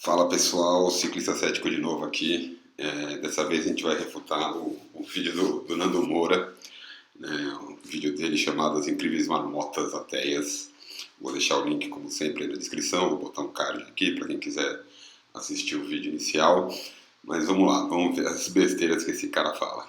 Fala pessoal, ciclista cético de novo aqui. Dessa vez a gente vai refutar o vídeo do Nando Moura, né, um vídeo dele chamado As Incríveis Marmotas Ateias. Vou deixar o link, como sempre, aí na descrição, vou botar um card aqui para quem quiser assistir o vídeo inicial. Mas vamos lá, vamos ver as besteiras que esse cara fala.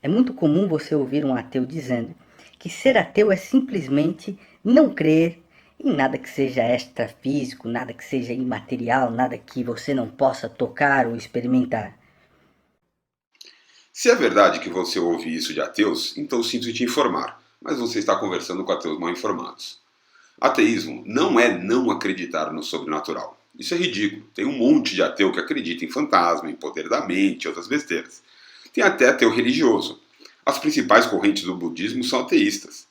É muito comum você ouvir um ateu dizendo que ser ateu é simplesmente não crer em nada que seja extrafísico, nada que seja imaterial, nada que você não possa tocar ou experimentar. Se é verdade que você ouve isso de ateus, então sinto te informar, mas você está conversando com ateus mal informados. Ateísmo não é não acreditar no sobrenatural. Isso é ridículo. Tem um monte de ateu que acredita em fantasma, em poder da mente e outras besteiras. Tem até ateu religioso. As principais correntes do budismo são ateístas.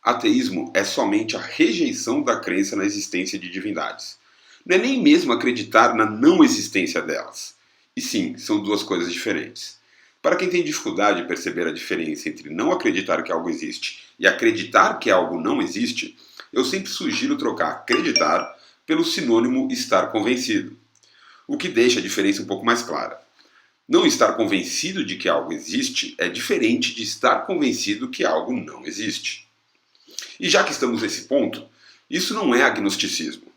Ateísmo é somente a rejeição da crença na existência de divindades. Não é nem mesmo acreditar na não existência delas. E sim, são duas coisas diferentes. Para quem tem dificuldade de perceber a diferença entre não acreditar que algo existe e acreditar que algo não existe, eu sempre sugiro trocar acreditar pelo sinônimo estar convencido, o que deixa a diferença um pouco mais clara. Não estar convencido de que algo existe é diferente de estar convencido que algo não existe. E já que estamos nesse ponto, isso não é agnosticismo.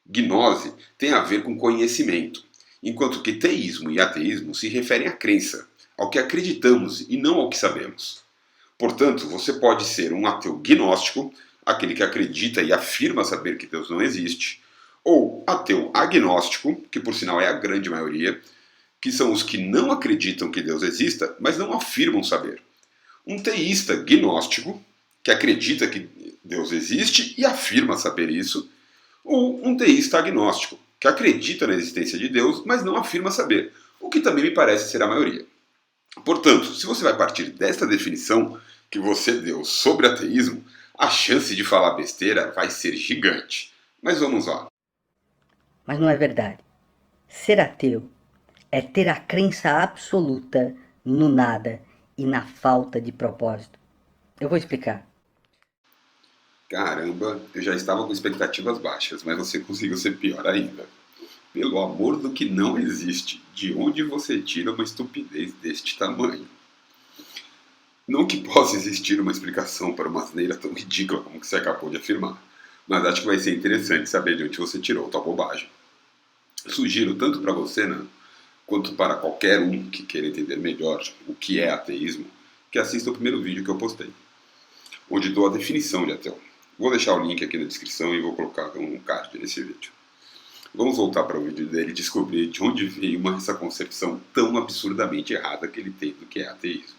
Gnose tem a ver com conhecimento, enquanto que teísmo e ateísmo se referem à crença, ao que acreditamos e não ao que sabemos. Portanto, você pode ser um ateu gnóstico, aquele que acredita e afirma saber que Deus não existe, ou ateu agnóstico, que por sinal é a grande maioria, que são os que não acreditam que Deus exista, mas não afirmam saber. Um teísta gnóstico, que acredita que Deus existe e afirma saber isso, ou um teísta agnóstico, que acredita na existência de Deus, mas não afirma saber, o que também me parece ser a maioria. Portanto, se você vai partir desta definição que você deu sobre ateísmo, a chance de falar besteira vai ser gigante. Mas vamos lá. Mas não é verdade. Ser ateu é ter a crença absoluta no nada e na falta de propósito. Eu vou explicar. Caramba, eu já estava com expectativas baixas, mas você conseguiu ser pior ainda. Pelo amor do que não existe, de onde você tira uma estupidez deste tamanho? Não que possa existir uma explicação para uma asneira tão ridícula como que você acabou de afirmar, mas acho que vai ser interessante saber de onde você tirou tal bobagem. Sugiro tanto para você, né, quanto para qualquer um que queira entender melhor o que é ateísmo, que assista o primeiro vídeo que eu postei, onde dou a definição de ateu. Vou deixar o link aqui na descrição e vou colocar um card nesse vídeo. Vamos voltar para o vídeo dele e descobrir de onde veio essa concepção tão absurdamente errada que ele tem do que é ateísmo.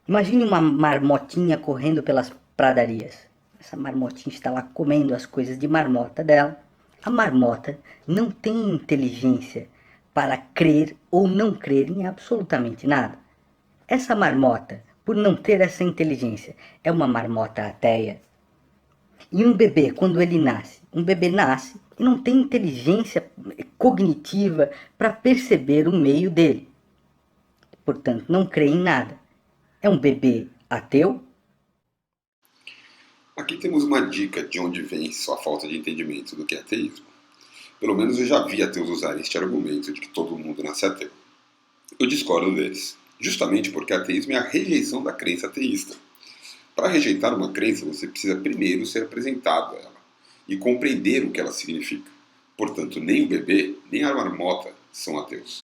Imagine uma marmotinha correndo pelas pradarias. Essa marmotinha está lá comendo as coisas de marmota dela. A marmota não tem inteligência para crer ou não crer em absolutamente nada. Essa marmota, por não ter essa inteligência, é uma marmota ateia. E um bebê, quando ele nasce, um bebê nasce e não tem inteligência cognitiva para perceber o meio dele. Portanto, não crê em nada. É um bebê ateu? Aqui temos uma dica de onde vem sua falta de entendimento do que é ateísmo. Pelo menos eu já vi ateus usarem este argumento de que todo mundo nasce ateu. Eu discordo deles, justamente porque ateísmo é a rejeição da crença ateísta. Para rejeitar uma crença, você precisa primeiro ser apresentado a ela e compreender o que ela significa. Portanto, nem o bebê, nem a marmota são ateus.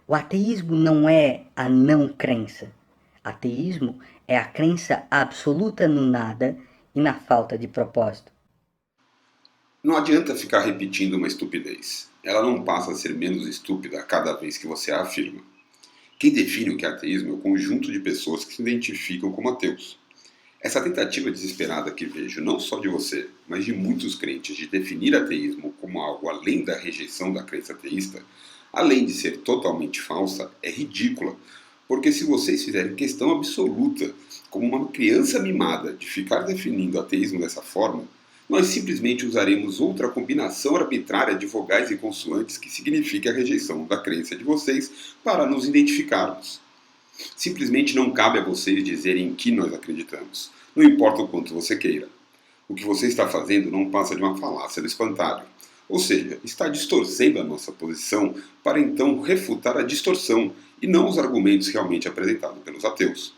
O ateísmo não é a não crença. Ateísmo é a crença absoluta no nada e na falta de propósito. Não adianta ficar repetindo uma estupidez. Ela não passa a ser menos estúpida a cada vez que você a afirma. Quem define o que é ateísmo é o conjunto de pessoas que se identificam como ateus. Essa tentativa desesperada que vejo não só de você, mas de muitos crentes de definir ateísmo como algo além da rejeição da crença ateísta, além de ser totalmente falsa, é ridícula, porque se vocês fizerem questão absoluta, como uma criança mimada, de ficar definindo ateísmo dessa forma, nós simplesmente usaremos outra combinação arbitrária de vogais e consoantes que signifique a rejeição da crença de vocês para nos identificarmos. Simplesmente não cabe a vocês dizerem em que nós acreditamos, não importa o quanto você queira. O que você está fazendo não passa de uma falácia do espantalho. Ou seja, está distorcendo a nossa posição para então refutar a distorção e não os argumentos realmente apresentados pelos ateus.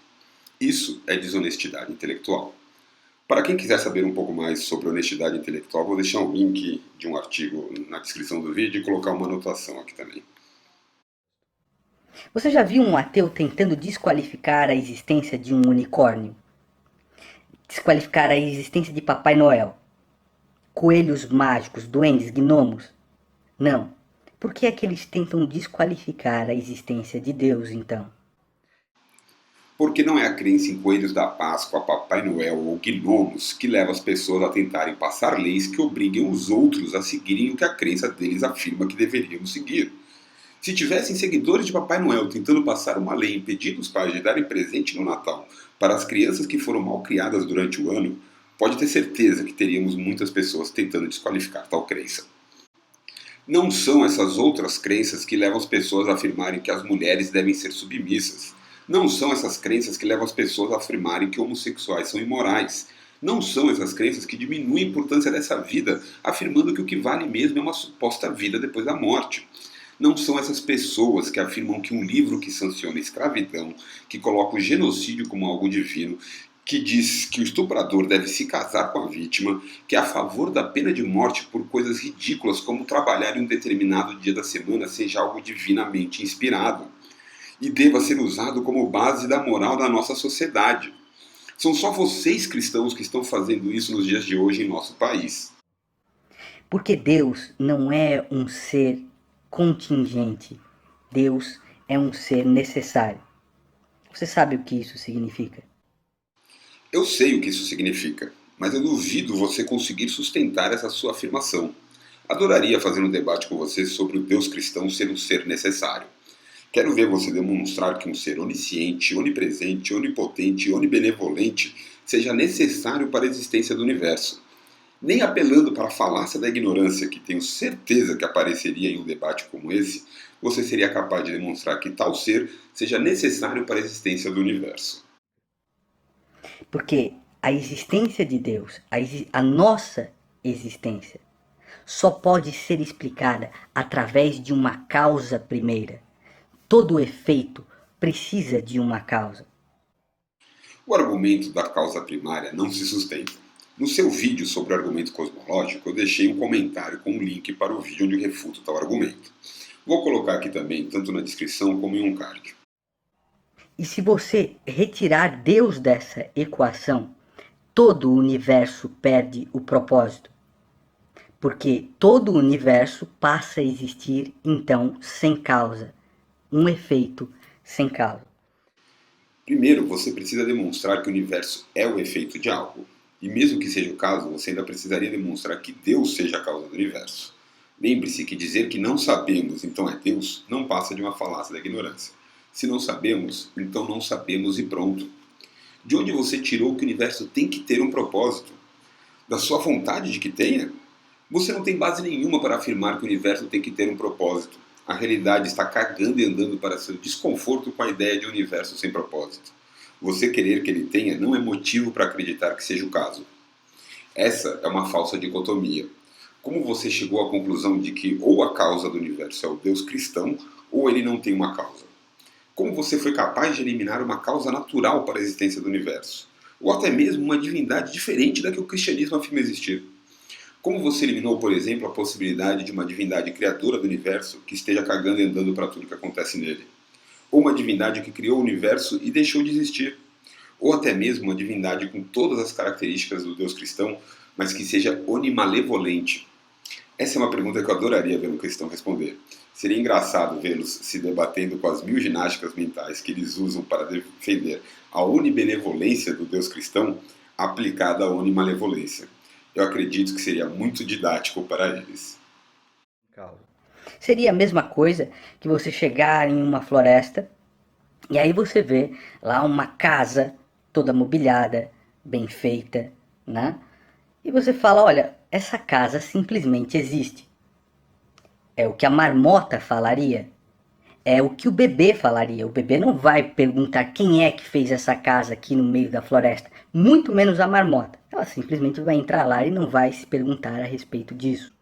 Isso é desonestidade intelectual. Para quem quiser saber um pouco mais sobre honestidade intelectual, vou deixar um link de um artigo na descrição do vídeo e colocar uma anotação aqui também. Você já viu um ateu tentando desqualificar a existência de um unicórnio? Desqualificar a existência de Papai Noel? Coelhos mágicos, duendes, gnomos? Não. Por que é que eles tentam desqualificar a existência de Deus, então? Porque não é a crença em coelhos da Páscoa, Papai Noel ou gnomos que leva as pessoas a tentarem passar leis que obriguem os outros a seguirem o que a crença deles afirma que deveríamos seguir. Se tivessem seguidores de Papai Noel tentando passar uma lei impedindo os pais de darem presente no Natal para as crianças que foram mal criadas durante o ano, pode ter certeza que teríamos muitas pessoas tentando desqualificar tal crença. Não são essas outras crenças que levam as pessoas a afirmarem que as mulheres devem ser submissas. Não são essas crenças que levam as pessoas a afirmarem que homossexuais são imorais. Não são essas crenças que diminuem a importância dessa vida, afirmando que o que vale mesmo é uma suposta vida depois da morte. Não são essas pessoas que afirmam que um livro que sanciona a escravidão, que coloca o genocídio como algo divino, que diz que o estuprador deve se casar com a vítima, que é a favor da pena de morte por coisas ridículas como trabalhar em um determinado dia da semana seja algo divinamente inspirado e deva ser usado como base da moral da nossa sociedade. São só vocês cristãos que estão fazendo isso nos dias de hoje em nosso país. Porque Deus não é um ser contingente. Deus é um ser necessário. Você sabe o que isso significa? Eu sei o que isso significa, mas eu duvido você conseguir sustentar essa sua afirmação. Adoraria fazer um debate com você sobre o Deus cristão ser um ser necessário. Quero ver você demonstrar que um ser onisciente, onipresente, onipotente e onibenevolente seja necessário para a existência do universo. Nem apelando para a falácia da ignorância, que tenho certeza que apareceria em um debate como esse, você seria capaz de demonstrar que tal ser seja necessário para a existência do universo. Porque a existência de Deus, a nossa existência, só pode ser explicada através de uma causa primeira. Todo efeito precisa de uma causa. O argumento da causa primária não se sustenta. No seu vídeo sobre o argumento cosmológico, eu deixei um comentário com um link para o vídeo onde refuto tal argumento. Vou colocar aqui também, tanto na descrição como em um card. E se você retirar Deus dessa equação, todo o universo perde o propósito. Porque todo o universo passa a existir, então, sem causa. Um efeito sem causa. Primeiro, você precisa demonstrar que o universo é o efeito de algo. E mesmo que seja o caso, você ainda precisaria demonstrar que Deus seja a causa do universo. Lembre-se que dizer que não sabemos, então é Deus, não passa de uma falácia da ignorância. Se não sabemos, então não sabemos e pronto. De onde você tirou que o universo tem que ter um propósito? Da sua vontade de que tenha? Você não tem base nenhuma para afirmar que o universo tem que ter um propósito. A realidade está cagando e andando para seu desconforto com a ideia de um universo sem propósito. Você querer que ele tenha não é motivo para acreditar que seja o caso. Essa é uma falsa dicotomia. Como você chegou à conclusão de que ou a causa do universo é o Deus cristão, ou ele não tem uma causa? Como você foi capaz de eliminar uma causa natural para a existência do universo? Ou até mesmo uma divindade diferente da que o cristianismo afirma existir? Como você eliminou, por exemplo, a possibilidade de uma divindade criadora do universo que esteja cagando e andando para tudo que acontece nele? Ou uma divindade que criou o universo e deixou de existir? Ou até mesmo uma divindade com todas as características do Deus cristão, mas que seja onimalevolente? Essa é uma pergunta que eu adoraria ver um cristão responder. Seria engraçado vê-los se debatendo com as mil ginásticas mentais que eles usam para defender a onibenevolência do Deus cristão aplicada à onimalevolência. Eu acredito que seria muito didático para eles. Seria a mesma coisa que você chegar em uma floresta e aí você vê lá uma casa toda mobiliada, bem feita, né? E você fala, olha, essa casa simplesmente existe. É o que a marmota falaria. é o que o bebê falaria. O bebê não vai perguntar quem é que fez essa casa aqui no meio da floresta, muito menos a marmota. Ela simplesmente vai entrar lá e não vai se perguntar a respeito disso.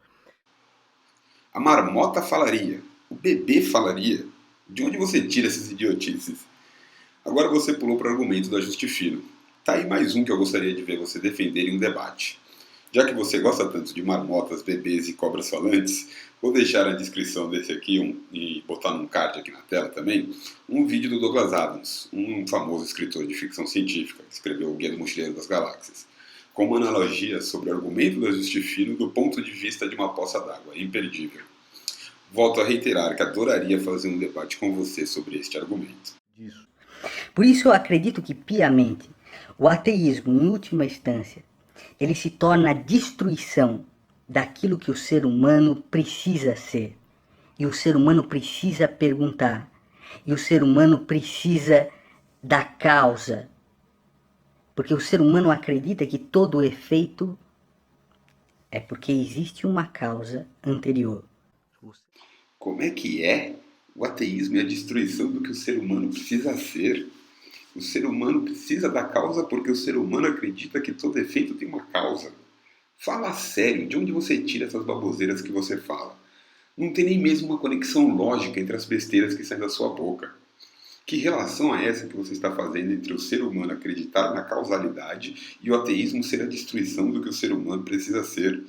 A marmota falaria. O bebê falaria. De onde você tira essas idiotices? Agora você pulou para o argumento do ajuste fino. Tá aí mais um que eu gostaria de ver você defender em um debate. Já que você gosta tanto de marmotas, bebês e cobras falantes, vou deixar na descrição desse aqui e botar num card aqui na tela também, um vídeo do Douglas Adams, um famoso escritor de ficção científica, que escreveu o Guia do Mochileiro das Galáxias, com uma analogia sobre o argumento do ajuste fino do ponto de vista de uma poça d'água, imperdível. Volto a reiterar que adoraria fazer um debate com você sobre este argumento. Por isso eu acredito que piamente o ateísmo, em última instância, ele se torna a destruição daquilo que o ser humano precisa ser. E o ser humano precisa perguntar. E o ser humano precisa da causa. Porque o ser humano acredita que todo efeito é porque existe uma causa anterior. Como é que é? O ateísmo é a destruição do que o ser humano precisa ser. O ser humano precisa da causa porque o ser humano acredita que todo efeito tem uma causa. Fala sério, de onde você tira essas baboseiras que você fala? Não tem nem mesmo uma conexão lógica entre as besteiras que saem da sua boca. Que relação é essa que você está fazendo entre o ser humano acreditar na causalidade e o ateísmo ser a destruição do que o ser humano precisa ser?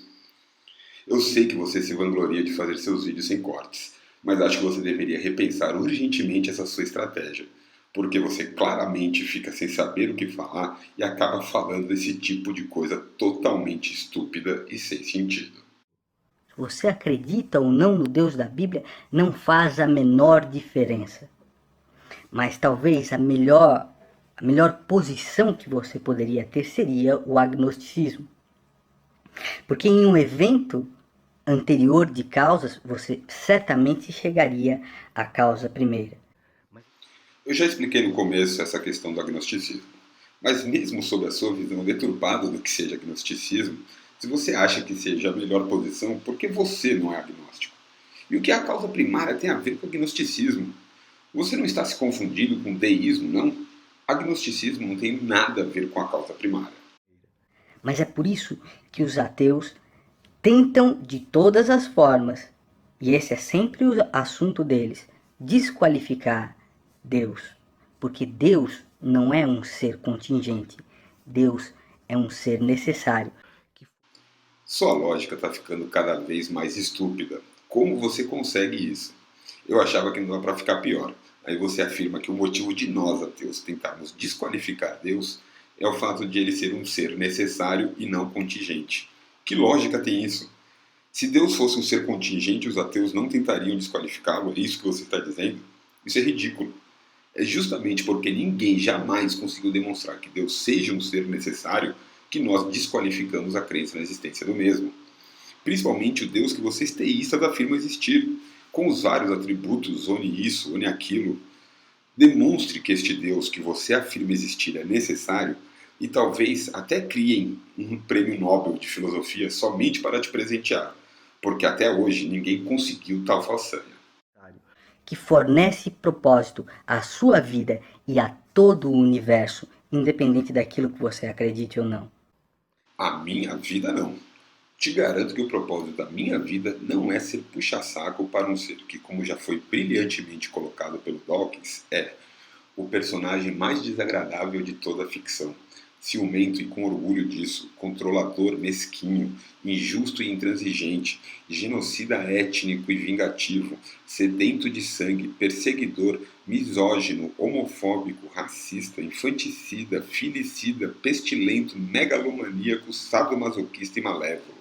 Eu sei que você se vangloria de fazer seus vídeos sem cortes, mas acho que você deveria repensar urgentemente essa sua estratégia, porque você claramente fica sem saber o que falar e acaba falando desse tipo de coisa totalmente estúpida e sem sentido. Se você acredita ou não no Deus da Bíblia, não faz a menor diferença. Mas talvez a melhor posição que você poderia ter seria o agnosticismo. Porque em um evento anterior de causas, você certamente chegaria à causa primeira. Eu já expliquei no começo essa questão do agnosticismo, mas mesmo sob a sua visão deturpada do que seja agnosticismo, se você acha que seja a melhor posição, por que você não é agnóstico? E o que a causa primária tem a ver com agnosticismo? Você não está se confundindo com deísmo, não? Agnosticismo não tem nada a ver com a causa primária. Mas é por isso que os ateus tentam de todas as formas, e esse é sempre o assunto deles, desqualificar Deus. Porque Deus não é um ser contingente, Deus é um ser necessário. Sua lógica está ficando cada vez mais estúpida. Como você consegue isso? Eu achava que não dava para ficar pior. Aí você afirma que o motivo de nós, ateus, tentarmos desqualificar Deus é o fato de ele ser um ser necessário e não contingente. Que lógica tem isso? Se Deus fosse um ser contingente, os ateus não tentariam desqualificá-lo, é isso que você está dizendo? Isso é ridículo. É justamente porque ninguém jamais conseguiu demonstrar que Deus seja um ser necessário que nós desqualificamos a crença na existência do mesmo. Principalmente o Deus que vocês teístas afirmam existir, com os vários atributos, one isso, one aquilo. Demonstre que este Deus que você afirma existir é necessário e talvez até criem um prêmio Nobel de filosofia somente para te presentear, porque até hoje ninguém conseguiu tal façanha. Que fornece propósito à sua vida e a todo o universo, independente daquilo que você acredite ou não. A minha vida não. Te garanto que o propósito da minha vida não é ser puxa-saco para um ser que, como já foi brilhantemente colocado pelo Dawkins, é o personagem mais desagradável de toda a ficção. Ciumento e com orgulho disso, controlador, mesquinho, injusto e intransigente, genocida étnico e vingativo, sedento de sangue, perseguidor, misógino, homofóbico, racista, infanticida, filicida, pestilento, megalomaníaco, sadomasoquista e malévolo.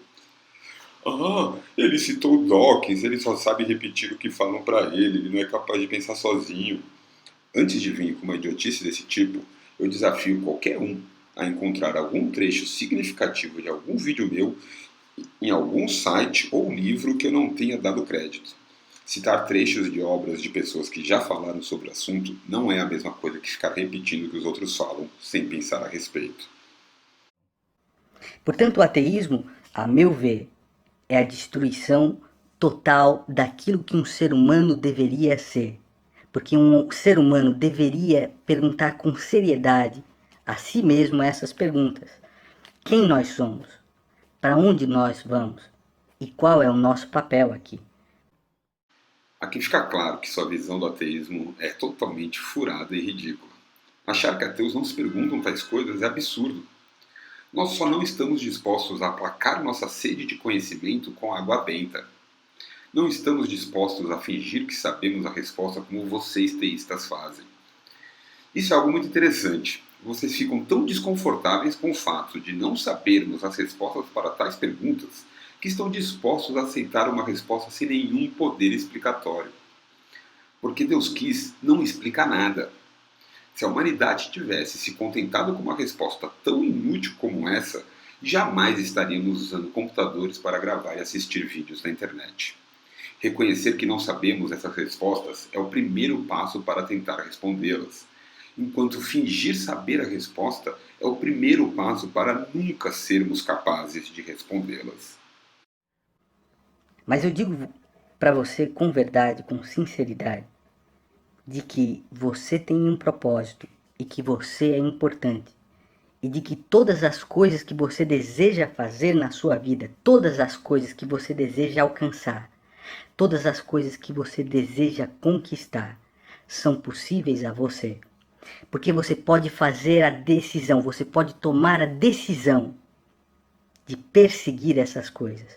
Ah, ele citou Dawkins, ele só sabe repetir o que falam para ele não é capaz de pensar sozinho. Antes de vir com uma idiotice desse tipo, eu desafio qualquer um a encontrar algum trecho significativo de algum vídeo meu em algum site ou livro que eu não tenha dado crédito. Citar trechos de obras de pessoas que já falaram sobre o assunto não é a mesma coisa que ficar repetindo o que os outros falam sem pensar a respeito. Portanto, o ateísmo, a meu ver, é a destruição total daquilo que um ser humano deveria ser. porque um ser humano deveria perguntar com seriedade a si mesmo essas perguntas. Quem nós somos? Para onde nós vamos? E qual é o nosso papel aqui? Aqui fica claro que sua visão do ateísmo é totalmente furada e ridícula. Achar que ateus não se perguntam tais coisas é absurdo. Nós só não estamos dispostos a aplacar nossa sede de conhecimento com água benta. Não estamos dispostos a fingir que sabemos a resposta como vocês teístas fazem. Isso é algo muito interessante. Vocês ficam tão desconfortáveis com o fato de não sabermos as respostas para tais perguntas que estão dispostos a aceitar uma resposta sem nenhum poder explicatório. Porque Deus quis não explica nada. Se a humanidade tivesse se contentado com uma resposta tão inútil como essa, jamais estaríamos usando computadores para gravar e assistir vídeos na internet. Reconhecer que não sabemos essas respostas é o primeiro passo para tentar respondê-las, enquanto fingir saber a resposta é o primeiro passo para nunca sermos capazes de respondê-las. Mas eu digo para você com verdade, com sinceridade, de que você tem um propósito e que você é importante. E de que todas as coisas que você deseja fazer na sua vida, todas as coisas que você deseja alcançar, todas as coisas que você deseja conquistar, são possíveis a você. Porque você pode fazer a decisão, você pode tomar a decisão de perseguir essas coisas.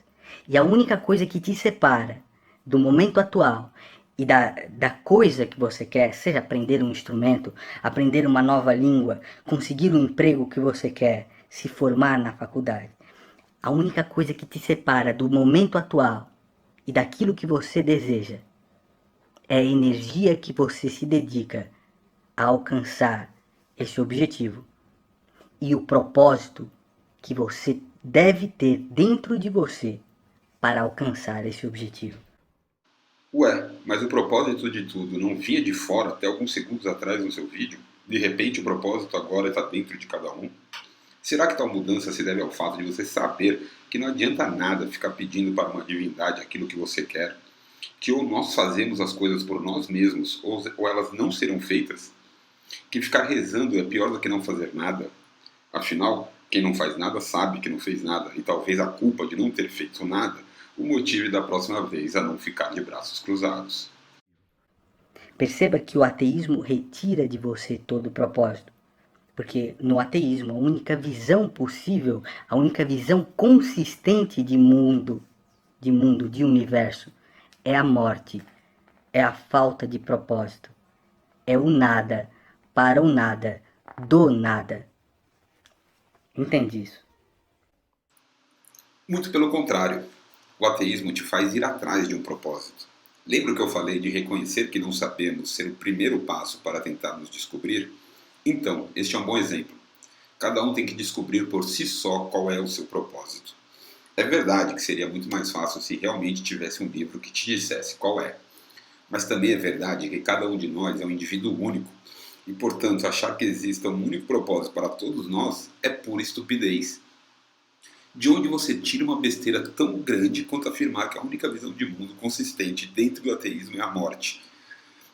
E a única coisa que te separa do momento atual e da coisa que você quer, seja aprender um instrumento, aprender uma nova língua, conseguir um emprego que você quer, se formar na faculdade. A única coisa que te separa do momento atual e daquilo que você deseja é a energia que você se dedica a alcançar esse objetivo e o propósito que você deve ter dentro de você para alcançar esse objetivo. Ué, mas o propósito de tudo não vinha de fora até alguns segundos atrás no seu vídeo? De repente o propósito agora está dentro de cada um? Será que tal mudança se deve ao fato de você saber que não adianta nada ficar pedindo para uma divindade aquilo que você quer? Que ou nós fazemos as coisas por nós mesmos, ou elas não serão feitas? Que ficar rezando é pior do que não fazer nada? Afinal, quem não faz nada sabe que não fez nada, e talvez a culpa de não ter feito nada o motive da próxima vez a não ficar de braços cruzados. Perceba que o ateísmo retira de você todo o propósito. Porque no ateísmo, a única visão possível, a única visão consistente de mundo, de universo, é a morte, é a falta de propósito, é o nada, para o nada, do nada. Entende isso? Muito pelo contrário, o ateísmo te faz ir atrás de um propósito. Lembra que eu falei de reconhecer que não sabemos ser o primeiro passo para tentarmos descobrir? Então, este é um bom exemplo. Cada um tem que descobrir por si só qual é o seu propósito. É verdade que seria muito mais fácil se realmente tivesse um livro que te dissesse qual é. Mas também é verdade que cada um de nós é um indivíduo único e, portanto, achar que exista um único propósito para todos nós é pura estupidez. De onde você tira uma besteira tão grande quanto afirmar que a única visão de mundo consistente dentro do ateísmo é a morte?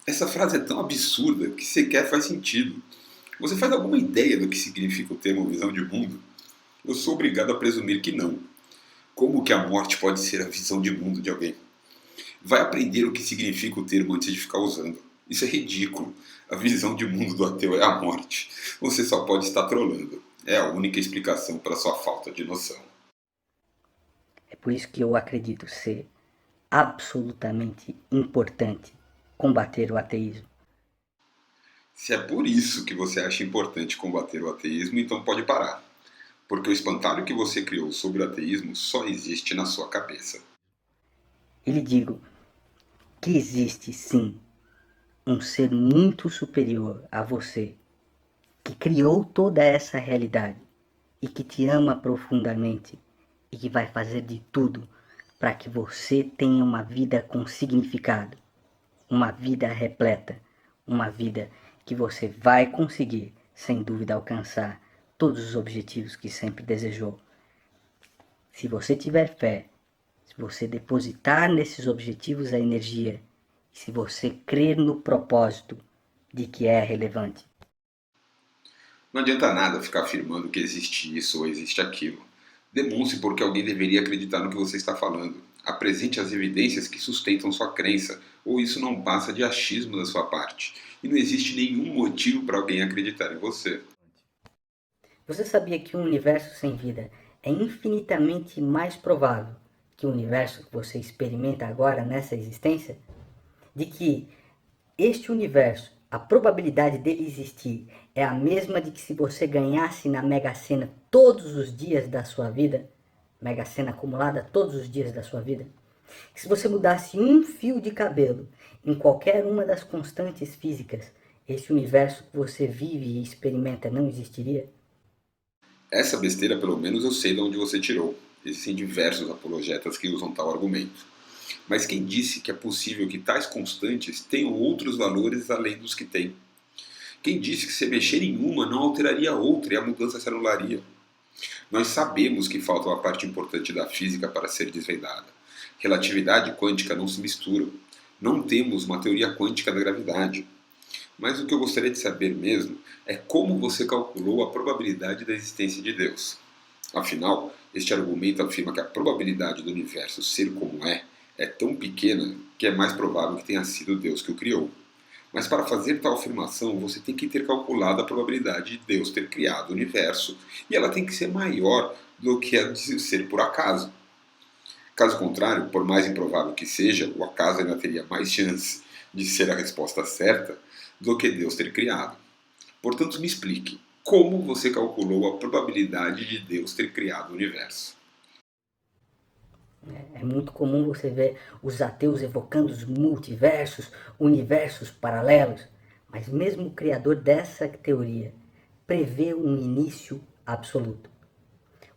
Essa frase é tão absurda que sequer faz sentido. Você faz alguma ideia do que significa o termo visão de mundo? Eu sou obrigado a presumir que não. Como que a morte pode ser a visão de mundo de alguém? Vai aprender o que significa o termo antes de ficar usando. Isso é ridículo. A visão de mundo do ateu é a morte. Você só pode estar trolando. É a única explicação para sua falta de noção. É por isso que eu acredito ser absolutamente importante combater o ateísmo. Se é por isso que você acha importante combater o ateísmo, então pode parar. Porque o espantalho que você criou sobre o ateísmo só existe na sua cabeça. E lhe digo que existe sim um ser muito superior a você, que criou toda essa realidade e que te ama profundamente e que vai fazer de tudo para que você tenha uma vida com significado, uma vida repleta, uma vida que você vai conseguir, sem dúvida, alcançar todos os objetivos que sempre desejou. Se você tiver fé, se você depositar nesses objetivos a energia, se você crer no propósito de que é relevante. Não adianta nada ficar afirmando que existe isso ou existe aquilo. Demonstre porque alguém deveria acreditar no que você está falando. Apresente as evidências que sustentam sua crença, ou isso não passa de achismo da sua parte. E não existe nenhum motivo para alguém acreditar em você. Você sabia que um universo sem vida é infinitamente mais provável que o universo que você experimenta agora nessa existência? De que este universo, a probabilidade dele existir é a mesma de que se você ganhasse na Mega Sena todos os dias da sua vida, Mega Sena acumulada todos os dias da sua vida, que se você mudasse um fio de cabelo em qualquer uma das constantes físicas, esse universo que você vive e experimenta não existiria? Essa besteira, pelo menos, eu sei de onde você tirou. Existem diversos apologetas que usam tal argumento. Mas quem disse que é possível que tais constantes tenham outros valores além dos que têm? Quem disse que se mexer em uma não alteraria a outra e a mudança se anularia? Nós sabemos que falta uma parte importante da física para ser desvendada. Relatividade quântica não se misturam. Não temos uma teoria quântica da gravidade. Mas o que eu gostaria de saber mesmo é como você calculou a probabilidade da existência de Deus. Afinal, este argumento afirma que a probabilidade do universo ser como é tão pequena que é mais provável que tenha sido Deus que o criou. Mas para fazer tal afirmação, você tem que ter calculado a probabilidade de Deus ter criado o universo, e ela tem que ser maior do que a de ser por acaso. Caso contrário, por mais improvável que seja, o acaso ainda teria mais chance de ser a resposta certa do que Deus ter criado. Portanto, me explique, como você calculou a probabilidade de Deus ter criado o universo? É muito comum você ver os ateus evocando os multiversos, universos paralelos, mas mesmo o criador dessa teoria prevê um início absoluto.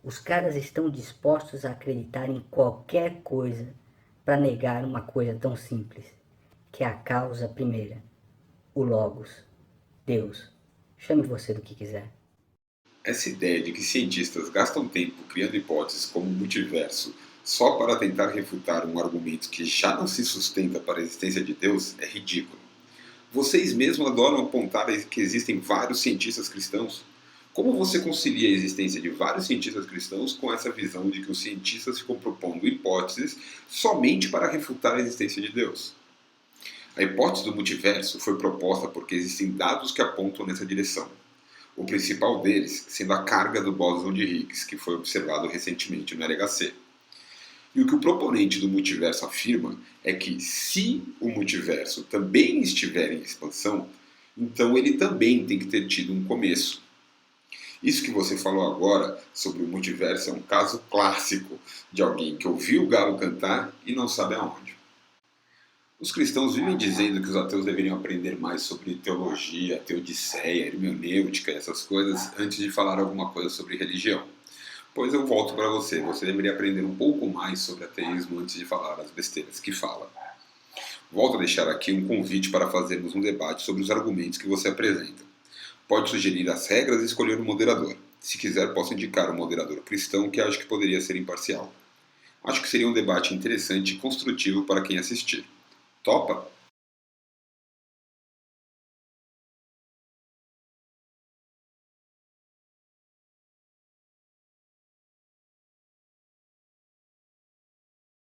Os caras estão dispostos a acreditar em qualquer coisa para negar uma coisa tão simples, que é a causa primeira, o Logos, Deus. Chame você do que quiser. Essa ideia de que cientistas gastam tempo criando hipóteses como o multiverso só para tentar refutar um argumento que já não se sustenta para a existência de Deus é ridículo. Vocês mesmos adoram apontar que existem vários cientistas cristãos. Como você concilia a existência de vários cientistas cristãos com essa visão de que os cientistas ficam propondo hipóteses somente para refutar a existência de Deus? A hipótese do multiverso foi proposta porque existem dados que apontam nessa direção. O principal deles sendo a carga do bóson de Higgs, que foi observado recentemente no LHC. E o que o proponente do multiverso afirma é que, se o multiverso também estiver em expansão, então ele também tem que ter tido um começo. Isso que você falou agora sobre o multiverso é um caso clássico de alguém que ouviu o galo cantar e não sabe aonde. Os cristãos vivem dizendo que os ateus deveriam aprender mais sobre teologia, teodiceia, hermenêutica, essas coisas, antes de falar alguma coisa sobre religião. Pois eu volto para você, você deveria aprender um pouco mais sobre ateísmo antes de falar as besteiras que fala. Volto a deixar aqui um convite para fazermos um debate sobre os argumentos que você apresenta. Pode sugerir as regras e escolher um moderador. Se quiser, posso indicar um moderador cristão que acho que poderia ser imparcial. Acho que seria um debate interessante e construtivo para quem assistir. Topa?